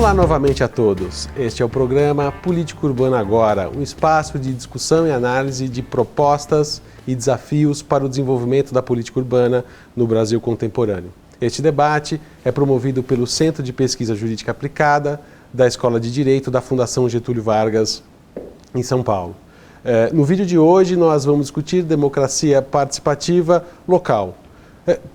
Olá novamente a todos. Este é o programa Política Urbana Agora, um espaço de discussão e análise de propostas e desafios para o desenvolvimento da política urbana no Brasil contemporâneo. Este debate é promovido pelo Centro de Pesquisa Jurídica Aplicada da Escola de Direito da Fundação Getúlio Vargas, em São Paulo. No vídeo de hoje nós vamos discutir democracia participativa local.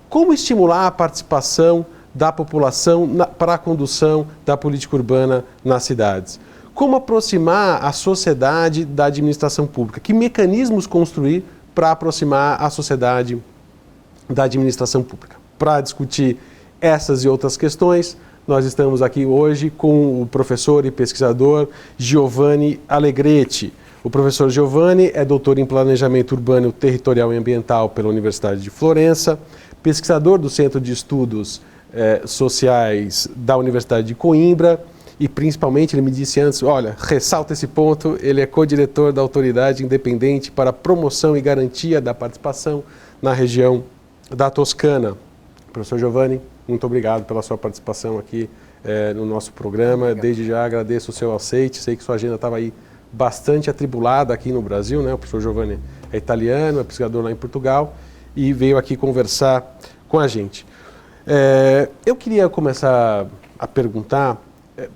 Como estimular a participação da população para a condução da política urbana nas cidades? Como aproximar a sociedade da administração pública? Que mecanismos construir para aproximar a sociedade da administração pública? Para discutir essas e outras questões, nós estamos aqui hoje com o professor e pesquisador Giovanni Alegretti. O professor Giovanni é doutor em Planejamento Urbano, Territorial e Ambiental pela Universidade de Florença, pesquisador do Centro de Estudos Sociais da Universidade de Coimbra e, principalmente, ele me disse antes, olha, ressalta esse ponto, ele é co-diretor da Autoridade Independente para a Promoção e Garantia da Participação na região da Toscana. Professor Giovanni, muito obrigado pela sua participação aqui no nosso programa. Obrigado. Desde já agradeço o seu aceite, sei que sua agenda estava aí bastante atribulada aqui no Brasil, né? O professor Giovanni é italiano, é pesquisador lá em Portugal e veio aqui conversar com a gente. Eu queria começar a perguntar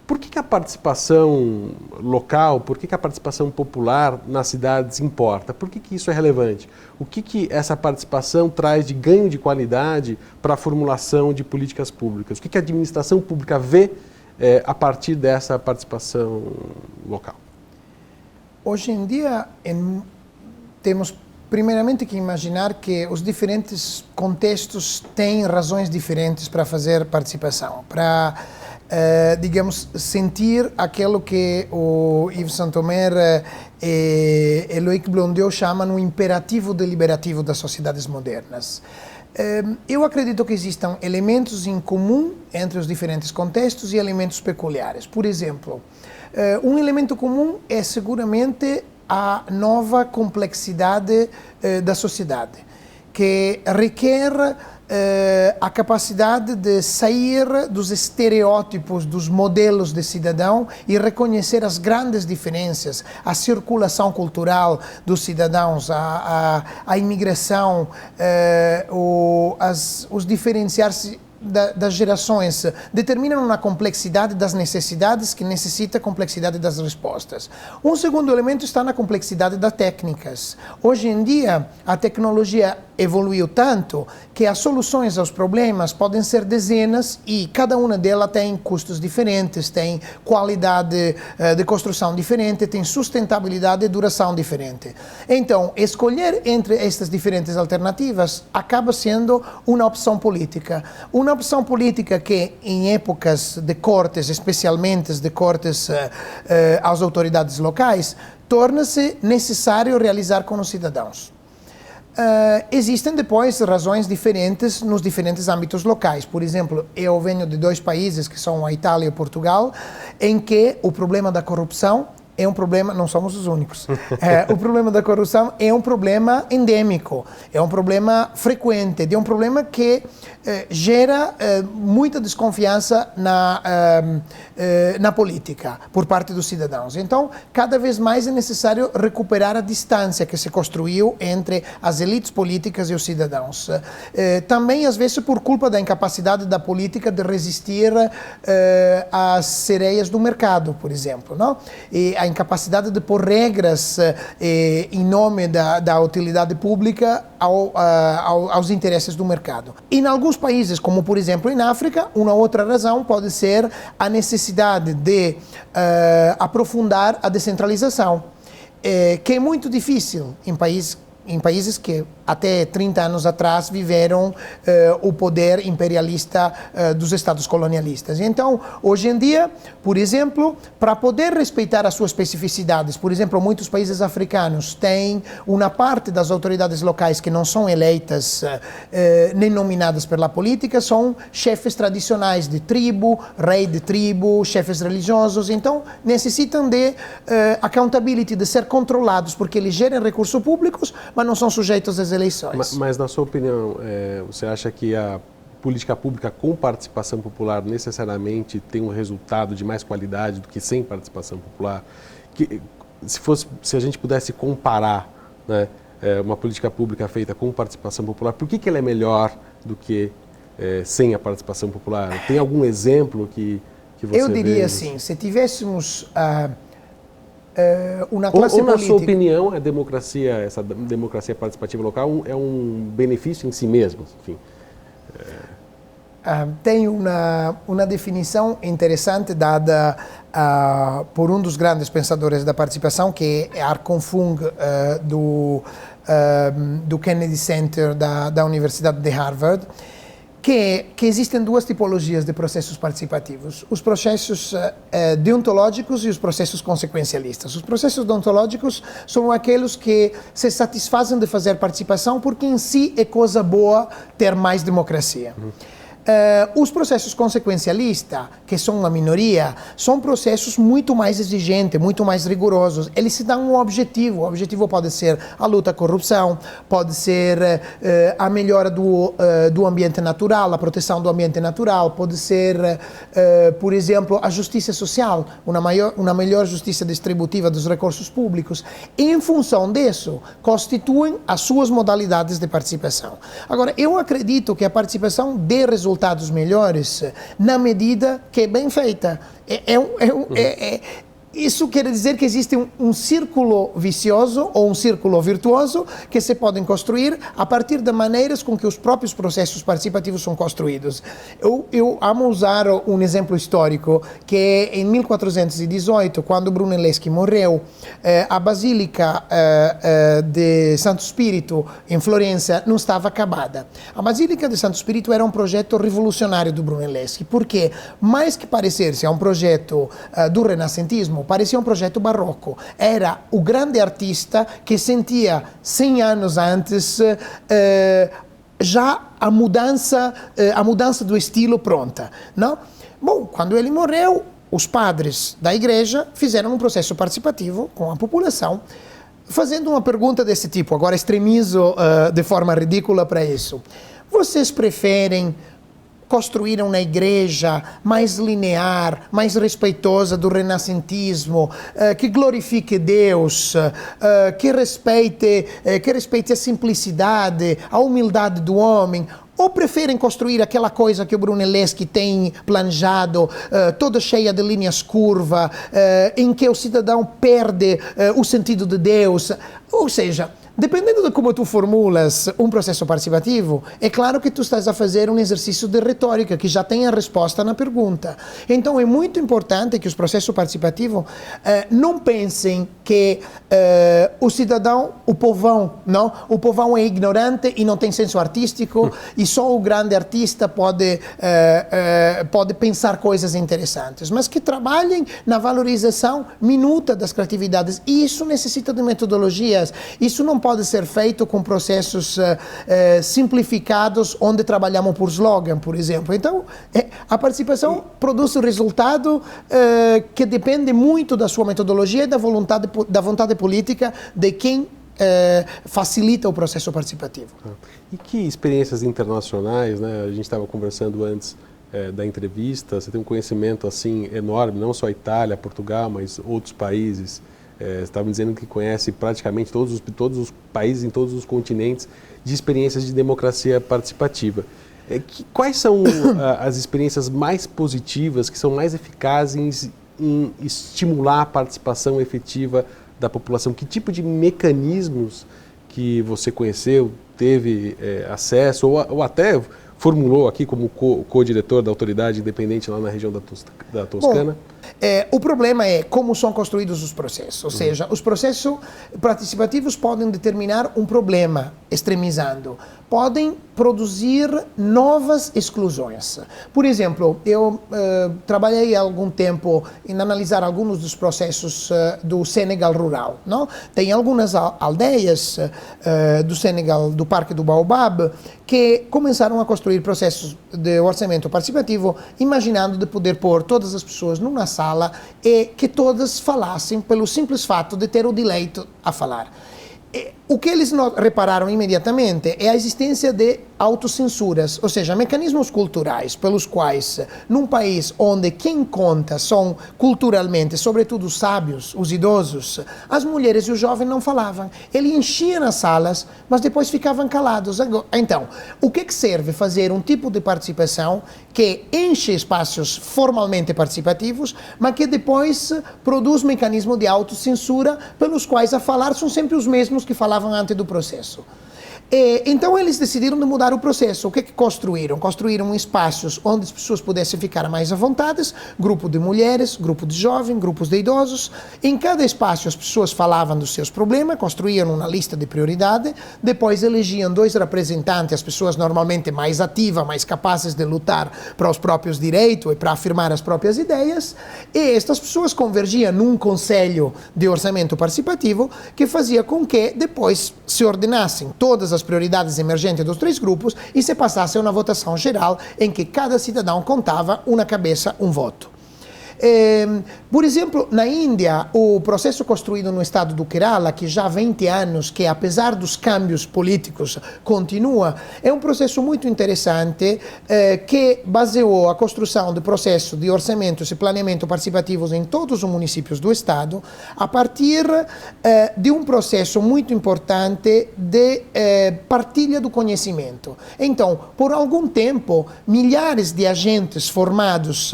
por que a participação local, por que a participação popular nas cidades importa? Por que isso é relevante? O que essa participação traz de ganho de qualidade para a formulação de políticas públicas? O que a administração pública vê a partir dessa participação local? Hoje em dia, temos primeiramente que imaginar que os diferentes contextos têm razões diferentes para fazer participação, para, digamos, sentir aquilo que o Yves Saint-Omer e Loïc Blondiot chamam o imperativo deliberativo das sociedades modernas. Eu acredito que existam elementos em comum entre os diferentes contextos e elementos peculiares. Por exemplo, um elemento comum é seguramente a nova complexidade da sociedade, que requer a capacidade de sair dos estereótipos, dos modelos de cidadão e reconhecer as grandes diferenças, a circulação cultural dos cidadãos, a imigração, os diferenciar-se das gerações determinam uma complexidade das necessidades que necessita a complexidade das respostas. Um segundo elemento está na complexidade das técnicas. Hoje em dia, a tecnologia evoluiu tanto que as soluções aos problemas podem ser dezenas e cada uma delas tem custos diferentes, tem qualidade de construção diferente, tem sustentabilidade e duração diferente. Então, escolher entre estas diferentes alternativas acaba sendo uma opção política. Uma opção política que, em épocas de cortes, especialmente de cortes às autoridades locais, torna-se necessário realizar com os cidadãos. Existem depois razões diferentes nos diferentes âmbitos locais. Por exemplo, eu venho de dois países, que são a Itália e Portugal, em que o problema da corrupção é um problema, não somos os únicos, o problema da corrupção é um problema endêmico, é um problema frequente, é um problema que gera muita desconfiança na política por parte dos cidadãos. Então, cada vez mais é necessário recuperar a distância que se construiu entre as elites políticas e os cidadãos. Também, às vezes, por culpa da incapacidade da política de resistir às sereias do mercado, por exemplo, não? E a incapacidade de pôr regras em nome da utilidade pública aos interesses do mercado. Em alguns países, como por exemplo em África, uma outra razão pode ser a necessidade de aprofundar a descentralização, que é muito difícil em países que até 30 anos atrás viveram o poder imperialista dos estados colonialistas. Então, hoje em dia, por exemplo, para poder respeitar as suas especificidades, por exemplo, muitos países africanos têm uma parte das autoridades locais que não são eleitas nem nominadas pela política, são chefes tradicionais de tribo, rei de tribo, chefes religiosos, então necessitam de accountability, de ser controlados, porque eles gerem recursos públicos, mas não são sujeitos às eleições. Mas na sua opinião, você acha que política pública com participação popular necessariamente tem um resultado de mais qualidade do que sem participação popular? Se a gente pudesse comparar, né, uma política pública feita com participação popular, por que ela é melhor do que sem a participação popular? Tem algum exemplo que você Eu diria vê? assim, se tivéssemos uma classe ou na política... sua opinião, essa democracia participativa local é um benefício em si mesmo? Enfim. Tem uma definição interessante dada por um dos grandes pensadores da participação, que é Arcon Fung, do Kennedy Center da Universidade de Harvard, que existem duas tipologias de processos participativos: os processos deontológicos e os processos consequencialistas. Os processos deontológicos são aqueles que se satisfazem de fazer participação porque em si é coisa boa ter mais democracia. Os processos consequencialistas, que são uma minoria, são processos muito mais exigentes, muito mais rigorosos. Eles se dão um objetivo. O objetivo pode ser a luta à corrupção, pode ser a melhora do ambiente natural, a proteção do ambiente natural, pode ser, por exemplo, a justiça social, uma melhor justiça distributiva dos recursos públicos. E, em função disso, constituem as suas modalidades de participação. Agora, eu acredito que a participação dê resultados melhores na medida que é bem feita. Isso quer dizer que existe um círculo vicioso ou um círculo virtuoso que se podem construir a partir de maneiras com que os próprios processos participativos são construídos. Eu amo usar um exemplo histórico, que é em 1418, quando Brunelleschi morreu, a Basílica de Santo Spirito, em Florença, não estava acabada. A Basílica de Santo Spirito era um projeto revolucionário do Brunelleschi, porque, mais que parecer-se a um projeto do renascentismo, parecia um projeto barroco. Era o grande artista que sentia 100 anos antes já a mudança do estilo pronta, não? Bom, quando ele morreu, os padres da igreja fizeram um processo participativo com a população, fazendo uma pergunta desse tipo. Agora extremizo de forma ridícula para isso. Vocês preferem construir uma igreja mais linear, mais respeitosa do renascentismo, que glorifique Deus, que respeite a simplicidade, a humildade do homem? Ou preferem construir aquela coisa que o Brunelleschi tem planejado, toda cheia de linhas curvas, em que o cidadão perde o sentido de Deus? Ou seja, dependendo de como tu formulas um processo participativo, é claro que tu estás a fazer um exercício de retórica que já tem a resposta na pergunta. Então é muito importante que os processos participativos não pensem que o cidadão, o povão é ignorante e não tem senso artístico e só o grande artista pode pensar coisas interessantes, mas que trabalhem na valorização minuta das criatividades. E isso necessita de metodologias. Isso não pode ser feito com processos simplificados, onde trabalhamos por slogan, por exemplo. Então, a participação produz um resultado que depende muito da sua metodologia e da vontade política de quem facilita o processo participativo. E que experiências internacionais, né? A gente estava conversando antes da entrevista, você tem um conhecimento assim enorme, não só Itália, Portugal, mas outros países. Você estava dizendo que conhece praticamente todos os países em todos os continentes de experiências de democracia participativa. Quais são as experiências mais positivas, que são mais eficazes em estimular a participação efetiva da população? Que tipo de mecanismos que você conheceu, teve acesso ou até formulou aqui como co-diretor da autoridade independente lá na região da Toscana? Bom, o problema é como são construídos os processos, ou seja, os processos participativos podem determinar um problema, extremizando, podem produzir novas exclusões. Por exemplo, eu trabalhei há algum tempo em analisar alguns dos processos do Senegal rural, não? Tem algumas aldeias do Senegal, do Parque do Baobab, que começaram a construir processos de orçamento participativo, imaginando de poder pôr todas as pessoas numa sala e que todas falassem pelo simples fato de ter o direito a falar. O que eles repararam imediatamente é a existência de autocensuras, ou seja, mecanismos culturais pelos quais, num país onde quem conta são culturalmente, sobretudo os sábios, os idosos, as mulheres e os jovens não falavam. Eles enchiam as salas, mas depois ficavam calados. Então, o que serve fazer um tipo de participação que enche espaços formalmente participativos, mas que depois produz mecanismos de autocensura pelos quais a falar são sempre os mesmos que falavam antes do processo. Então eles decidiram de mudar o processo. O que construíram? Construíram espaços onde as pessoas pudessem ficar mais à vontade, grupo de mulheres, grupo de jovens, grupos de idosos. Em cada espaço as pessoas falavam dos seus problemas, construíam uma lista de prioridade, depois elegiam 2 representantes, as pessoas normalmente mais ativas, mais capazes de lutar para os próprios direitos e para afirmar as próprias ideias, e estas pessoas convergiam num conselho de orçamento participativo que fazia com que depois se ordenassem todas as prioridades emergentes dos 3 grupos e se passasse a uma votação geral em que cada cidadão contava uma cabeça, um voto. Por exemplo, na Índia, o processo construído no estado do Kerala, que já há 20 anos, que apesar dos câmbios políticos continua, é um processo muito interessante que baseou a construção do processo de orçamentos e planeamento participativos em todos os municípios do estado a partir de um processo muito importante de partilha do conhecimento. Então, por algum tempo, milhares de agentes formados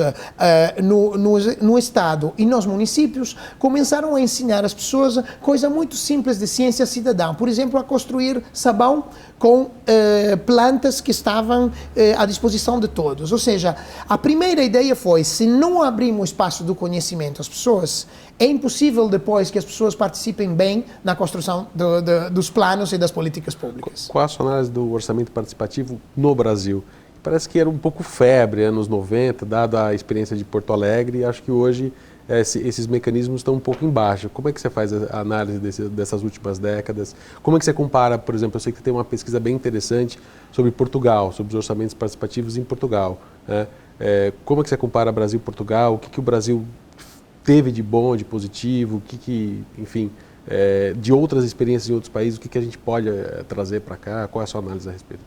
no estado e nos municípios começaram a ensinar às pessoas coisa muito simples de ciência cidadã. Por exemplo, a construir sabão com plantas que estavam à disposição de todos. Ou seja, a primeira ideia foi, se não abrirmos o espaço do conhecimento às pessoas, é impossível depois que as pessoas participem bem na construção dos planos e das políticas públicas. Qual a sua análise do orçamento participativo no Brasil? Parece que era um pouco febre, anos 90, dada a experiência de Porto Alegre, e acho que hoje esses mecanismos estão um pouco embaixo. Como é que você faz a análise dessas últimas décadas? Como é que você compara, por exemplo, eu sei que tem uma pesquisa bem interessante sobre Portugal, sobre os orçamentos participativos em Portugal, né? Como é que você compara Brasil e Portugal? O que o Brasil teve de bom, de positivo? Enfim, de outras experiências em outros países, o que a gente pode trazer para cá? Qual é a sua análise a respeito?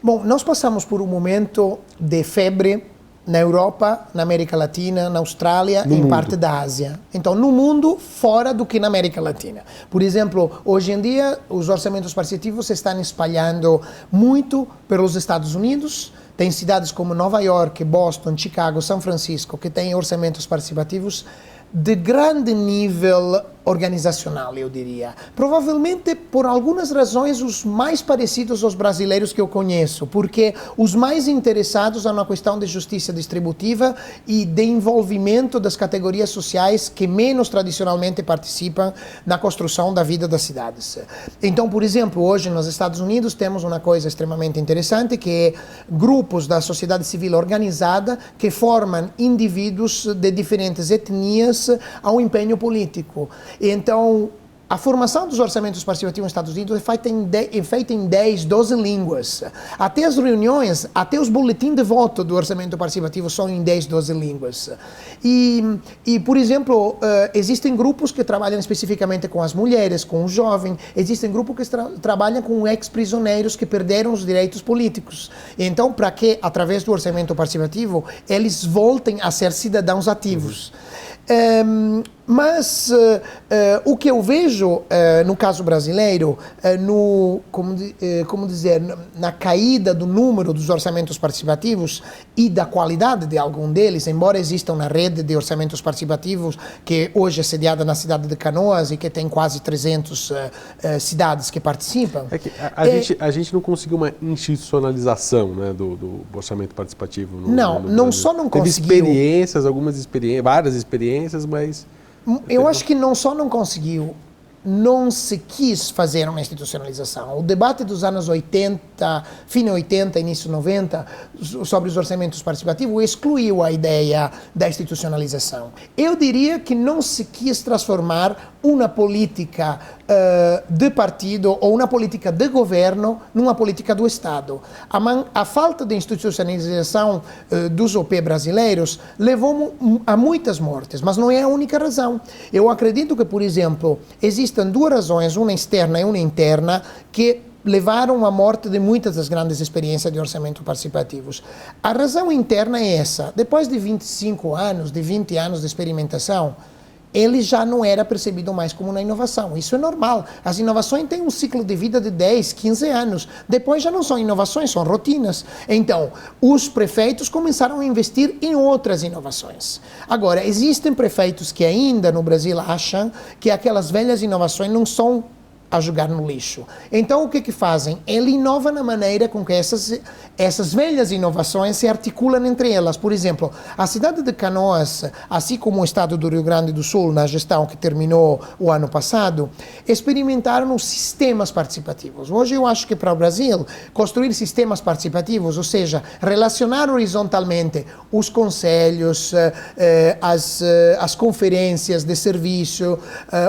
Bom, nós passamos por um momento de febre na Europa, na América Latina, na Austrália e em parte da Ásia. Então, no mundo, fora do que na América Latina. Por exemplo, hoje em dia, os orçamentos participativos se estão espalhando muito pelos Estados Unidos. Tem cidades como Nova York, Boston, Chicago, São Francisco, que têm orçamentos participativos de grande nível organizacional, eu diria. Provavelmente, por algumas razões, os mais parecidos aos brasileiros que eu conheço, porque os mais interessados na questão de justiça distributiva e de envolvimento das categorias sociais que menos tradicionalmente participam na construção da vida das cidades. Então, por exemplo, hoje nos Estados Unidos temos uma coisa extremamente interessante, que é grupos da sociedade civil organizada que formam indivíduos de diferentes etnias ao empenho político. Então, a formação dos orçamentos participativos nos Estados Unidos é feita em 10, 12 línguas. Até as reuniões, até os boletins de voto do orçamento participativo são em 10, 12 línguas. E por exemplo, existem grupos que trabalham especificamente com as mulheres, com os jovens, existem grupos que trabalham com ex-prisioneiros que perderam os direitos políticos. Então, para que, através do orçamento participativo, eles voltem a ser cidadãos ativos. Mas o que eu vejo no caso brasileiro, na caída do número dos orçamentos participativos e da qualidade de algum deles, embora exista uma rede de orçamentos participativos que hoje é sediada na cidade de Canoas e que tem quase 300 cidades que participam. A gente não conseguiu uma institucionalização, né, do orçamento participativo no não só não conseguiu. Teve experiências, várias experiências, mas... Eu acho que não só não conseguiu, não se quis fazer uma institucionalização. O debate dos anos 80, fim 80, início 90, sobre os orçamentos participativos, excluiu a ideia da institucionalização. Eu diria que não se quis transformar uma política de partido ou uma política de governo numa política do Estado. A falta de institucionalização dos OP brasileiros levou a muitas mortes, mas não é a única razão. Eu acredito que, por exemplo, existem duas razões, uma externa e uma interna, que levaram à morte de muitas das grandes experiências de orçamento participativos. A razão interna é essa: depois de 25 anos, de 20 anos de experimentação, ele já não era percebido mais como uma inovação. Isso é normal. As inovações têm um ciclo de vida de 10, 15 anos. Depois já não são inovações, são rotinas. Então, os prefeitos começaram a investir em outras inovações. Agora, existem prefeitos que ainda no Brasil acham que aquelas velhas inovações não são a jogar no lixo. Então, o que fazem? Ele inova na maneira com que essas velhas inovações se articulam entre elas. Por exemplo, a cidade de Canoas, assim como o estado do Rio Grande do Sul, na gestão que terminou o ano passado, experimentaram sistemas participativos. Hoje eu acho que para o Brasil, construir sistemas participativos, ou seja, relacionar horizontalmente os conselhos, as conferências de serviço,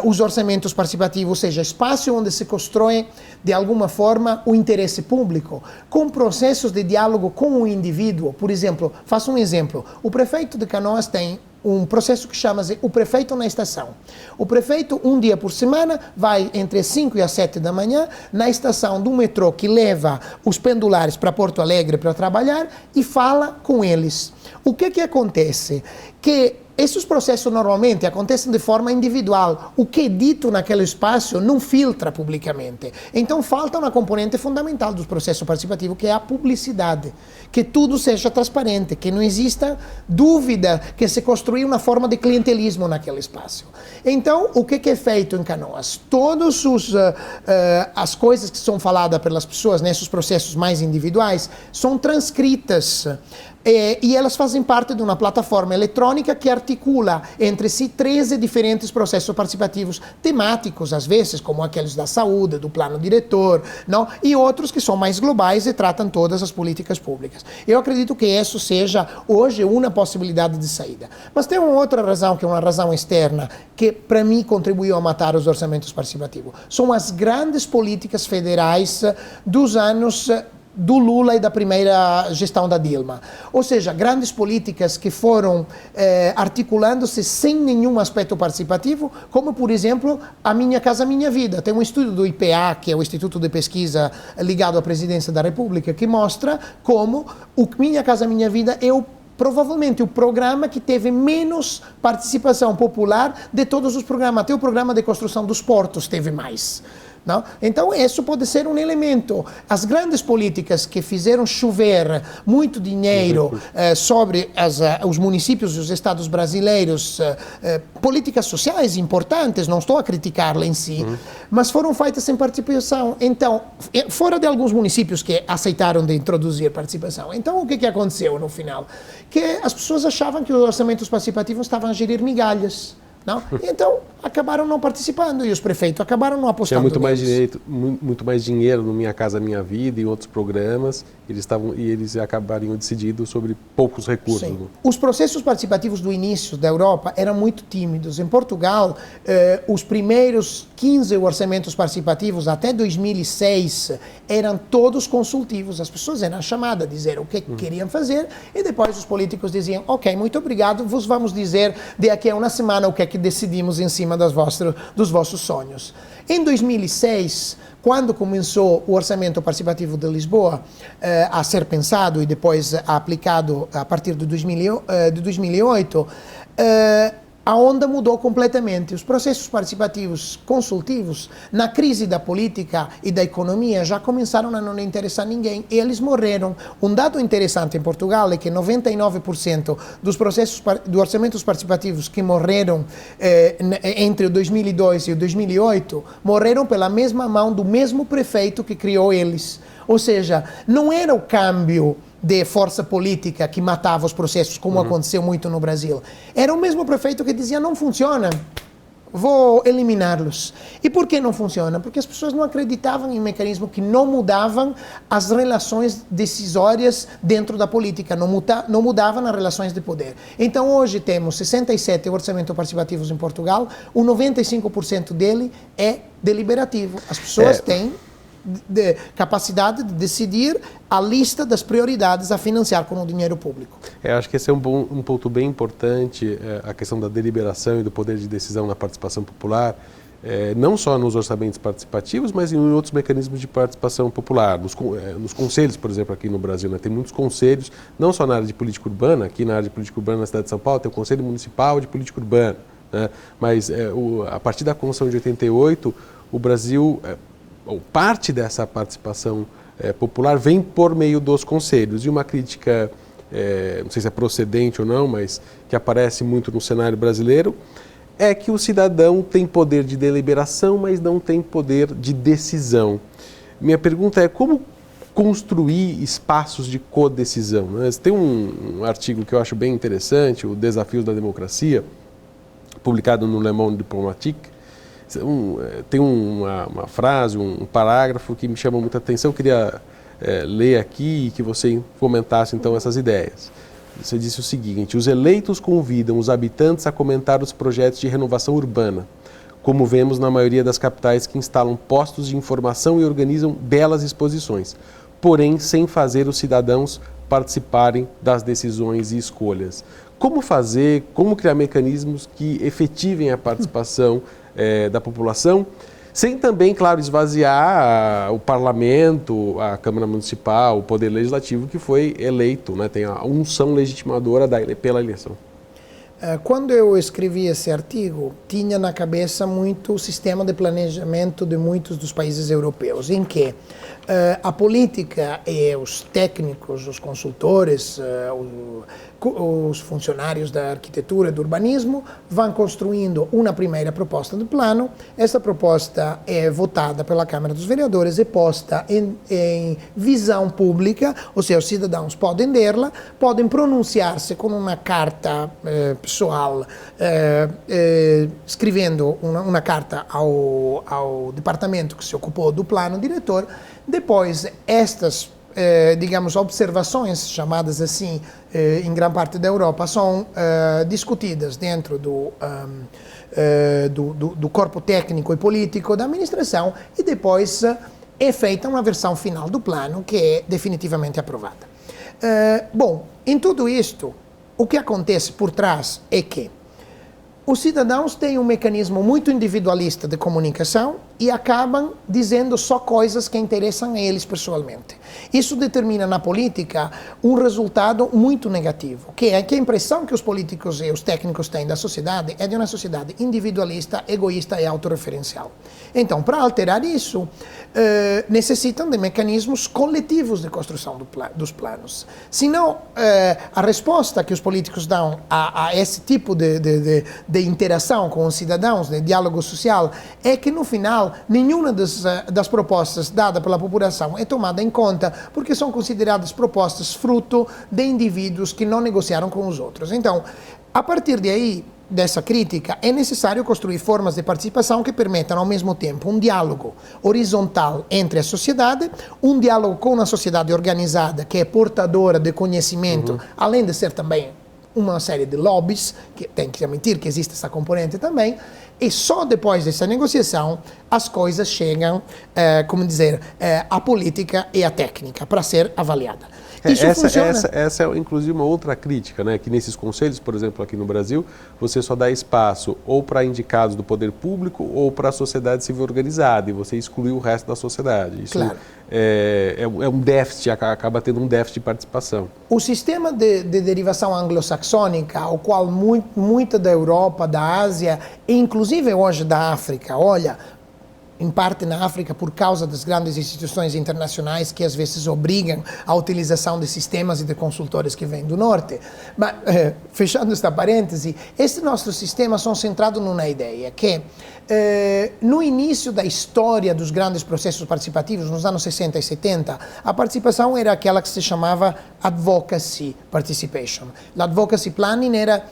os orçamentos participativos, ou seja, espaço onde se constrói, de alguma forma, o interesse público, com processos de diálogo com o indivíduo. Por exemplo, faço um exemplo. O prefeito de Canoas tem um processo que chama-se o prefeito na estação. O prefeito, um dia por semana, vai entre as 5 e as 7 da manhã na estação do metrô que leva os pendulares para Porto Alegre para trabalhar e fala com eles. O que acontece? Que esses processos normalmente acontecem de forma individual. O que é dito naquele espaço não filtra publicamente. Então falta uma componente fundamental do processo participativo, que é a publicidade. Que tudo seja transparente, que não exista dúvida que se construiu uma forma de clientelismo naquele espaço. Então, o que é feito em Canoas? Todas as coisas que são faladas pelas pessoas nesses processos mais individuais são transcritas. E elas fazem parte de uma plataforma eletrônica que articula entre si 13 diferentes processos participativos temáticos, às vezes, como aqueles da saúde, do plano diretor, não? E outros que são mais globais e tratam todas as políticas públicas. Eu acredito que isso seja, hoje, uma possibilidade de saída. Mas tem uma outra razão, que é uma razão externa, que, para mim, contribuiu a matar os orçamentos participativos. São as grandes políticas federais dos anos do Lula e da primeira gestão da Dilma. Ou seja, grandes políticas que foram articulando-se sem nenhum aspecto participativo, como, por exemplo, a Minha Casa Minha Vida. Tem um estudo do IPA, que é o Instituto de Pesquisa ligado à Presidência da República, que mostra como o Minha Casa Minha Vida é provavelmente o programa que teve menos participação popular de todos os programas. Até o programa de construção dos portos teve mais. Não? Então, isso pode ser um elemento. As grandes políticas que fizeram chover muito dinheiro sobre os municípios e os estados brasileiros, políticas sociais importantes, não estou a criticá-la em si, mas foram feitas sem participação. Então, fora de alguns municípios que aceitaram de introduzir participação. Então, o que aconteceu no final? Que as pessoas achavam que os orçamentos participativos estavam a gerir migalhas. Não? Então, acabaram não participando e os prefeitos acabaram não apostando. Tinha muito mais dinheiro no Minha Casa Minha Vida e outros programas, eles acabariam decidindo sobre poucos recursos. Sim. Os processos participativos do início da Europa eram muito tímidos. Em Portugal, os primeiros 15 orçamentos participativos até 2006 eram todos consultivos. As pessoas eram chamadas a dizer o que queriam fazer e depois os políticos diziam: ok, muito obrigado, vos vamos dizer daqui a uma semana o que é que decidimos em cima dos vossos sonhos. Em 2006, quando começou o orçamento participativo de Lisboa a ser pensado e depois aplicado a partir de 2008, a onda mudou completamente. Os processos participativos consultivos, na crise da política e da economia, já começaram a não interessar ninguém e eles morreram. Um dado interessante em Portugal é que 99% dos processos dos orçamentos participativos que morreram entre o 2002 e o 2008 morreram pela mesma mão do mesmo prefeito que criou eles. Ou seja, não era o câmbio de força política que matava os processos, como aconteceu muito no Brasil. Era o mesmo prefeito que dizia: não funciona, vou eliminá-los. E por que não funciona? Porque as pessoas não acreditavam em mecanismos que não mudavam as relações decisórias dentro da política, não mudavam as relações de poder. Então hoje temos 67 orçamentos participativos em Portugal, o 95% dele é deliberativo. As pessoas têm capacidade de decidir a lista das prioridades a financiar com o dinheiro público. Acho que esse é um ponto bem importante, a questão da deliberação e do poder de decisão na participação popular, não só nos orçamentos participativos, mas em outros mecanismos de participação popular, nos conselhos, por exemplo, aqui no Brasil, né? Tem muitos conselhos, não só na área de política urbana, aqui na área de política urbana na cidade de São Paulo tem o Conselho Municipal de Política Urbana, né? Mas a partir da Constituição de 88, o Brasil, ou parte dessa participação popular vem por meio dos conselhos. E uma crítica, não sei se é procedente ou não, mas que aparece muito no cenário brasileiro, é que o cidadão tem poder de deliberação, mas não tem poder de decisão. Minha pergunta é como construir espaços de codecisão, né? Tem um artigo que eu acho bem interessante, o Desafios da Democracia, publicado no Le Monde Diplomatique. Tem uma frase, um parágrafo que me chama muita atenção, eu queria ler aqui e que você comentasse então essas ideias. Você disse o seguinte: os eleitos convidam os habitantes a comentar os projetos de renovação urbana, como vemos na maioria das capitais que instalam postos de informação e organizam belas exposições, porém sem fazer os cidadãos participarem das decisões e escolhas. Como fazer, como criar mecanismos que efetivem a participação da população, sem também, claro, esvaziar o parlamento, a Câmara Municipal, o Poder Legislativo que foi eleito, né? Tem a unção legitimadora pela eleição. Quando eu escrevi esse artigo, tinha na cabeça muito o sistema de planejamento de muitos dos países europeus, em que a política e os técnicos, os consultores, os funcionários da arquitetura e do urbanismo vão construindo uma primeira proposta de plano. Essa proposta é votada pela Câmara dos Vereadores e posta em visão pública, ou seja, os cidadãos podem ler-la, podem pronunciar-se com uma carta pessoal, escrevendo uma carta ao departamento que se ocupou do plano diretor. Depois, estas digamos, observações, chamadas assim, em grande parte da Europa, são discutidas dentro do corpo técnico e político da administração e depois é feita uma versão final do plano que é definitivamente aprovada. Bom, em tudo isto, o que acontece por trás é que os cidadãos têm um mecanismo muito individualista de comunicação e acabam dizendo só coisas que interessam a eles pessoalmente. Isso determina na política um resultado muito negativo, que é que a impressão que os políticos e os técnicos têm da sociedade é de uma sociedade individualista, egoísta e autorreferencial. Então, para alterar isso, necessitam de mecanismos coletivos de construção dos planos. Senão, a resposta que os políticos dão a esse tipo de interação com os cidadãos, de diálogo social, é que no final nenhuma das propostas dadas pela população é tomada em conta, porque são consideradas propostas fruto de indivíduos que não negociaram com os outros. Então, a partir daí, dessa crítica, é necessário construir formas de participação que permitam ao mesmo tempo um diálogo horizontal entre a sociedade, um diálogo com a sociedade organizada que é portadora de conhecimento, além de ser também uma série de lobbies, que tem que admitir que existe essa componente também, e só depois dessa negociação as coisas chegam, à política e à técnica para ser avaliada. Isso funciona. Essa é, inclusive, uma outra crítica, né? Que nesses conselhos, por exemplo, aqui no Brasil, você só dá espaço ou para indicados do poder público ou para a sociedade civil organizada, e você exclui o resto da sociedade. Isso claro. É um déficit, acaba tendo um déficit de participação. O sistema de derivação anglo-saxônica, ao qual muita da Europa, da Ásia, e inclusive hoje da África, olha, em parte na África por causa das grandes instituições internacionais que às vezes obrigam a utilização de sistemas e de consultores que vêm do norte. Mas, fechando esta parêntese, este nosso sistema são centrado numa ideia que no início da história dos grandes processos participativos, nos anos 60 e 70, a participação era aquela que se chamava advocacy participation. L'advocacy planning era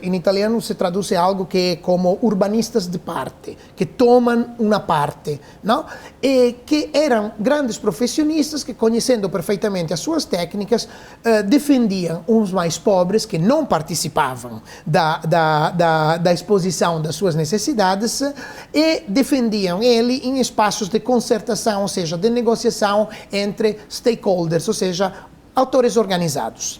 em italiano se traduz algo que é como urbanistas de parte, que tomam uma parte, não? E que eram grandes profissionistas que, conhecendo perfeitamente as suas técnicas, defendiam os mais pobres que não participavam da exposição das suas necessidades e defendiam ele em espaços de concertação, ou seja, de negociação entre stakeholders, ou seja, autores organizados.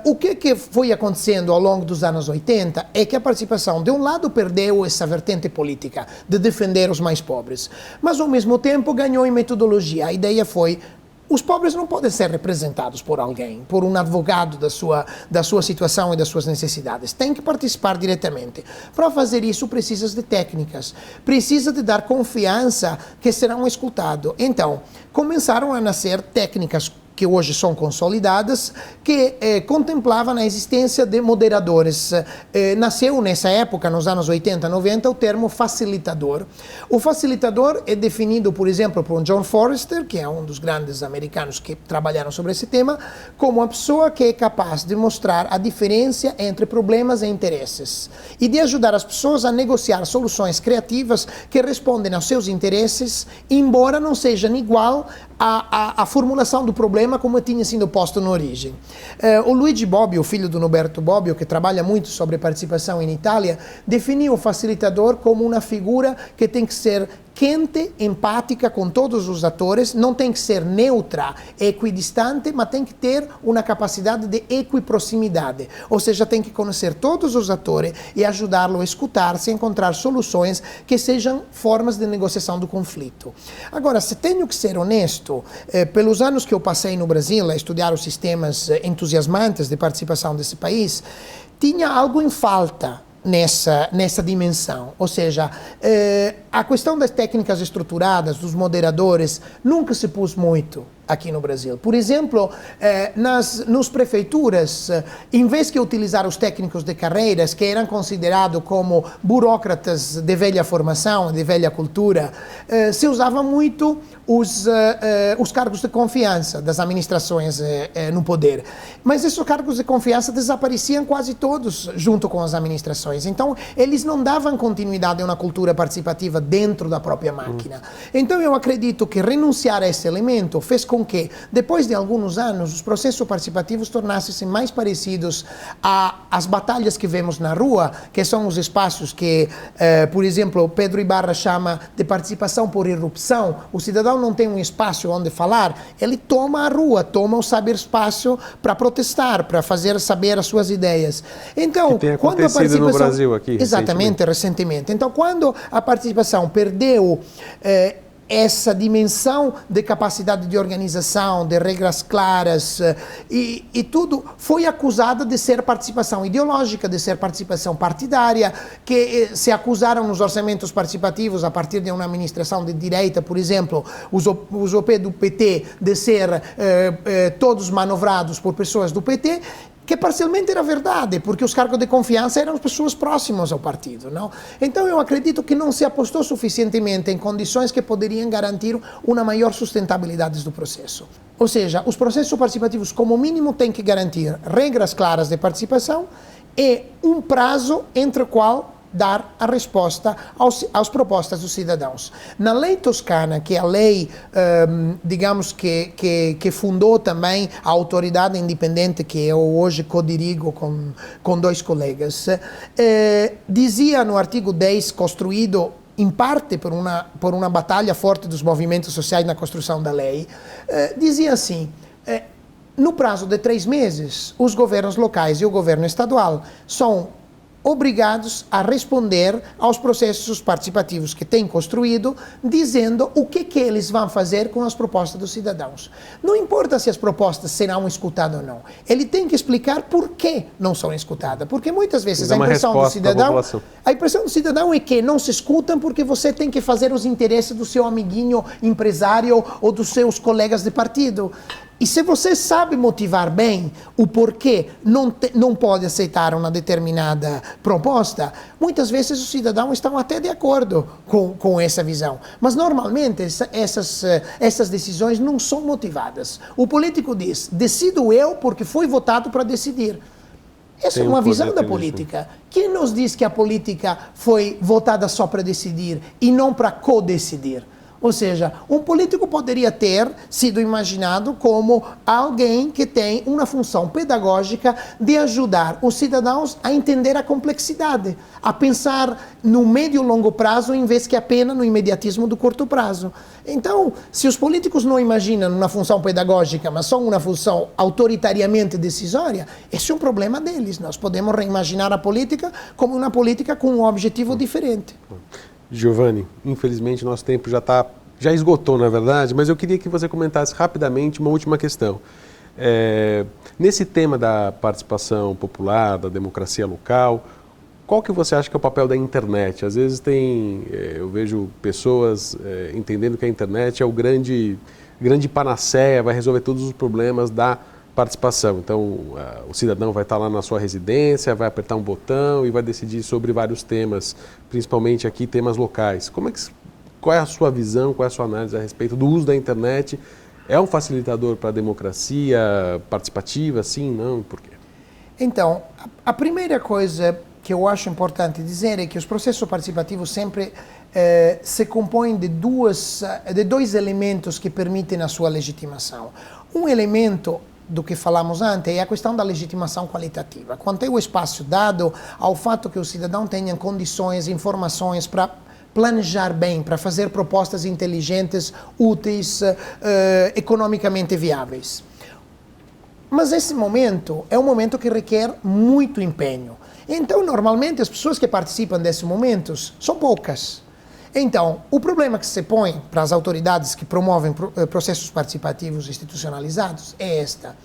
O que foi acontecendo ao longo dos anos 80 é que a participação, de um lado, perdeu essa vertente política de defender os mais pobres, mas ao mesmo tempo ganhou em metodologia. A ideia foi: os pobres não podem ser representados por alguém, por um advogado da sua situação e das suas necessidades. Tem que participar diretamente. Para fazer isso, precisa de técnicas. Precisa de dar confiança que serão escutados. Então, começaram a nascer técnicas que hoje são consolidadas, que contemplavam a existência de moderadores. Nasceu nessa época, nos anos 80, 90, o termo facilitador. O facilitador é definido, por exemplo, por John Forrester, que é um dos grandes americanos que trabalharam sobre esse tema, como a pessoa que é capaz de mostrar a diferença entre problemas e interesses e de ajudar as pessoas a negociar soluções criativas que respondem aos seus interesses, embora não sejam igual à formulação do problema como tinha sido posto na origem. O Luigi Bobbio, filho do Noberto Bobbio, que trabalha muito sobre participação em Itália, definiu o facilitador como uma figura que tem que ser quente, empática com todos os atores, não tem que ser neutra, equidistante, mas tem que ter uma capacidade de equiproximidade, ou seja, tem que conhecer todos os atores e ajudá-lo a escutar-se, a encontrar soluções que sejam formas de negociação do conflito. Agora, se tenho que ser honesto, pelos anos que eu passei no Brasil a estudar os sistemas entusiasmantes de participação desse país, tinha algo em falta nessa dimensão, ou seja, a questão das técnicas estruturadas, dos moderadores, nunca se pôs muito aqui no Brasil. Por exemplo, nas prefeituras, em vez de utilizar os técnicos de carreiras, que eram considerados como burocratas de velha formação, de velha cultura, se usava muito os cargos de confiança das administrações no poder. Mas esses cargos de confiança desapareciam quase todos junto com as administrações. Então, eles não davam continuidade a uma cultura participativa dentro da própria máquina. Então, eu acredito que renunciar a esse elemento fez com que, depois de alguns anos, os processos participativos tornassem mais parecidos às batalhas que vemos na rua, que são os espaços que, por exemplo, Pedro Ibarra chama de participação por irrupção. O cidadão não tem um espaço onde falar, ele toma a rua, toma o cyberespaço para protestar, para fazer saber as suas ideias. Então, que tem acontecido no Brasil aqui exatamente, recentemente. Então, quando a participação perdeu essa dimensão de capacidade de organização, de regras claras e tudo, foi acusada de ser participação ideológica, de ser participação partidária, que se acusaram nos orçamentos participativos a partir de uma administração de direita, por exemplo, os OP do PT, de ser todos manovrados por pessoas do PT, que parcialmente era verdade, porque os cargos de confiança eram as pessoas próximas ao partido, não? Então eu acredito que não se apostou suficientemente em condições que poderiam garantir uma maior sustentabilidade do processo. Ou seja, os processos participativos, como mínimo, têm que garantir regras claras de participação e um prazo entre o qual dar a resposta às propostas dos cidadãos. Na lei toscana, que é a lei, digamos, que fundou também a autoridade independente que eu hoje codirigo com dois colegas, dizia no artigo 10, construído em parte por uma batalha forte dos movimentos sociais na construção da lei, dizia assim: no prazo de 3 meses, os governos locais e o governo estadual são obrigados a responder aos processos participativos que têm construído, dizendo o que eles vão fazer com as propostas dos cidadãos. Não importa se as propostas serão escutadas ou não. Ele tem que explicar por que não são escutadas. Porque muitas vezes a impressão do cidadão é que não se escutam porque você tem que fazer os interesses do seu amiguinho empresário ou dos seus colegas de partido. E se você sabe motivar bem o porquê não pode aceitar uma determinada proposta, muitas vezes os cidadãos estão até de acordo com essa visão. Mas normalmente essas decisões não são motivadas. O político diz: decido eu porque fui votado para decidir. Essa é uma visão da política. Quem nos diz que a política foi votada só para decidir e não para co-decidir? Ou seja, um político poderia ter sido imaginado como alguém que tem uma função pedagógica de ajudar os cidadãos a entender a complexidade, a pensar no médio e longo prazo em vez que apenas no imediatismo do curto prazo. Então, se os políticos não imaginam uma função pedagógica, mas só uma função autoritariamente decisória, esse é um problema deles. Nós podemos reimaginar a política como uma política com um objetivo diferente. Giovanni, infelizmente nosso tempo já esgotou, na verdade, mas eu queria que você comentasse rapidamente uma última questão. Nesse tema da participação popular, da democracia local, qual que você acha que é o papel da internet? Às vezes eu vejo pessoas entendendo que a internet é o grande panaceia, vai resolver todos os problemas da participação. Então, o cidadão vai estar lá na sua residência, vai apertar um botão e vai decidir sobre vários temas, principalmente aqui temas locais. Qual é a sua visão, qual é a sua análise a respeito do uso da internet? É um facilitador para a democracia participativa? Sim, não? Por quê? Então, a primeira coisa que eu acho importante dizer é que os processos participativos sempre se compõem de dois elementos que permitem a sua legitimação. Um elemento do que falamos antes é a questão da legitimação qualitativa. Quanto é o espaço dado ao fato que o cidadão tenha condições, informações para planejar bem, para fazer propostas inteligentes, úteis, economicamente viáveis. Mas esse momento é um momento que requer muito empenho. Então, normalmente, as pessoas que participam desses momentos são poucas. Então, o problema que se põe para as autoridades que promovem processos participativos institucionalizados é esta.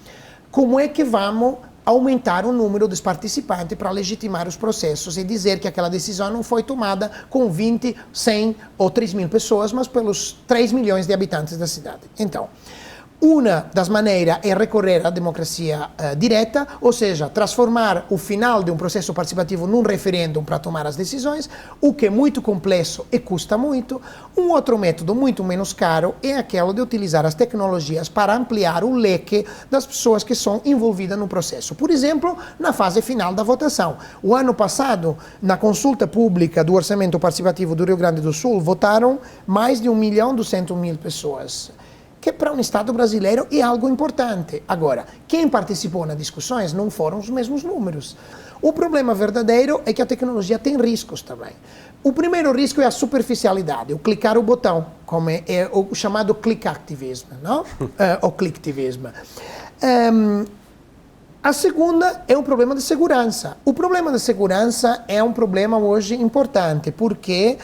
Como é que vamos aumentar o número dos participantes para legitimar os processos e dizer que aquela decisão não foi tomada com 20, 100 ou 3 mil pessoas, mas pelos 3 milhões de habitantes da cidade? Então, uma das maneiras é recorrer à democracia direta, ou seja, transformar o final de um processo participativo num referêndum para tomar as decisões, o que é muito complexo e custa muito. Um outro método muito menos caro é aquele de utilizar as tecnologias para ampliar o leque das pessoas que são envolvidas no processo. Por exemplo, na fase final da votação. O ano passado, na consulta pública do Orçamento Participativo do Rio Grande do Sul, votaram mais de 1.200.000 pessoas. Que para um Estado brasileiro é algo importante. Agora, quem participou nas discussões não foram os mesmos números. O problema verdadeiro é que a tecnologia tem riscos também. O primeiro risco é a superficialidade, o clicar o botão, como é o chamado clickactivismo, não? Ou clicktivismo. A segunda é um problema de segurança. O problema de segurança é um problema hoje importante, porque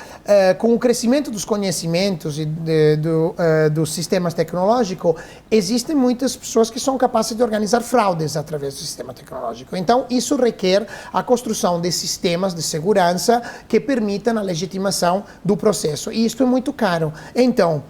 com o crescimento dos conhecimentos e dos sistemas tecnológicos, existem muitas pessoas que são capazes de organizar fraudes através do sistema tecnológico. Então, isso requer a construção de sistemas de segurança que permitam a legitimação do processo. E isso é muito caro. Então,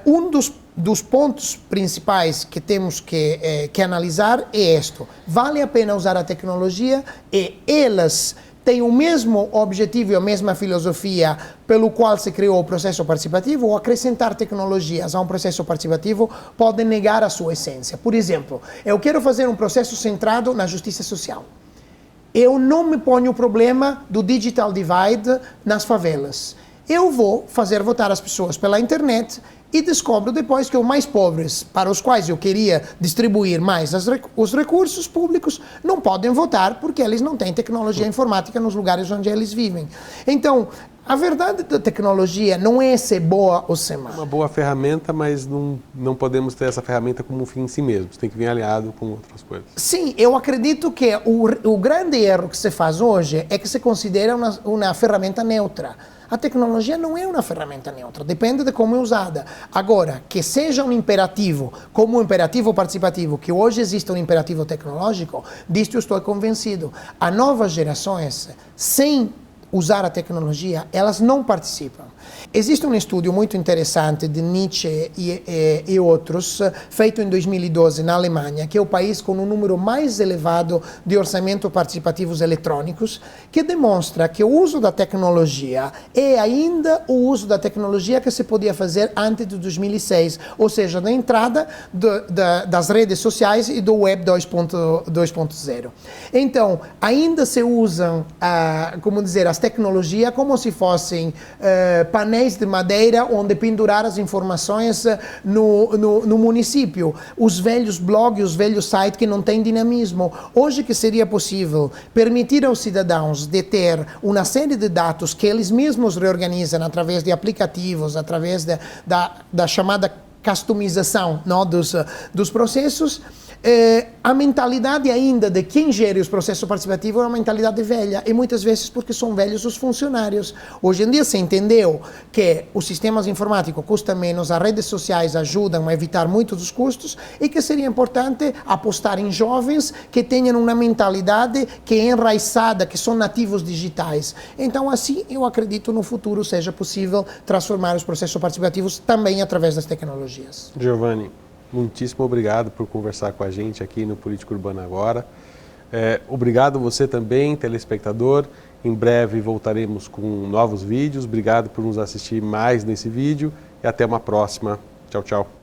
um dos pontos principais que temos que analisar é este. Vale a pena usar a tecnologia e elas têm o mesmo objetivo e a mesma filosofia pelo qual se criou o processo participativo, ou acrescentar tecnologias a um processo participativo pode negar a sua essência. Por exemplo, eu quero fazer um processo centrado na justiça social. Eu não me ponho o problema do digital divide nas favelas. Eu vou fazer votar as pessoas pela internet e descobro depois que os mais pobres, para os quais eu queria distribuir mais os recursos públicos, não podem votar porque eles não têm tecnologia informática nos lugares onde eles vivem. Então, a verdade da tecnologia não é ser boa ou ser má. Uma boa ferramenta, mas não podemos ter essa ferramenta como um fim em si mesmo. Tem que vir aliado com outras coisas. Sim, eu acredito que o grande erro que se faz hoje é que se considera uma ferramenta neutra. A tecnologia não é uma ferramenta neutra, depende de como é usada. Agora, que seja um imperativo, como o imperativo participativo, que hoje existe um imperativo tecnológico, disto eu estou convencido. As novas gerações, sem usar a tecnologia, elas não participam. Existe um estudo muito interessante de Nietzsche e outros, feito em 2012 na Alemanha, que é o país com o número mais elevado de orçamentos participativos eletrônicos, que demonstra que o uso da tecnologia é ainda o uso da tecnologia que se podia fazer antes de 2006, ou seja, da entrada das redes sociais e do Web 2.0. Então, ainda se usam, as tecnologias como se fossem painéis de madeira onde pendurar as informações no município. Os velhos blogs, os velhos sites que não têm dinamismo. Hoje que seria possível permitir aos cidadãos de ter uma série de dados que eles mesmos reorganizam através de aplicativos, através da chamada customização, não, dos processos. A mentalidade ainda de quem gere os processos participativos é uma mentalidade velha, e muitas vezes porque são velhos os funcionários. Hoje em dia se entendeu que os sistemas informáticos custam menos, as redes sociais ajudam a evitar muitos dos custos, e que seria importante apostar em jovens que tenham uma mentalidade que é enraizada, que são nativos digitais. Então assim eu acredito no futuro seja possível transformar os processos participativos também através das tecnologias. Giovanni, muitíssimo obrigado por conversar com a gente aqui no Política Urbana Agora. Obrigado você também, telespectador. Em breve voltaremos com novos vídeos. Obrigado por nos assistir mais nesse vídeo e até uma próxima. Tchau, tchau.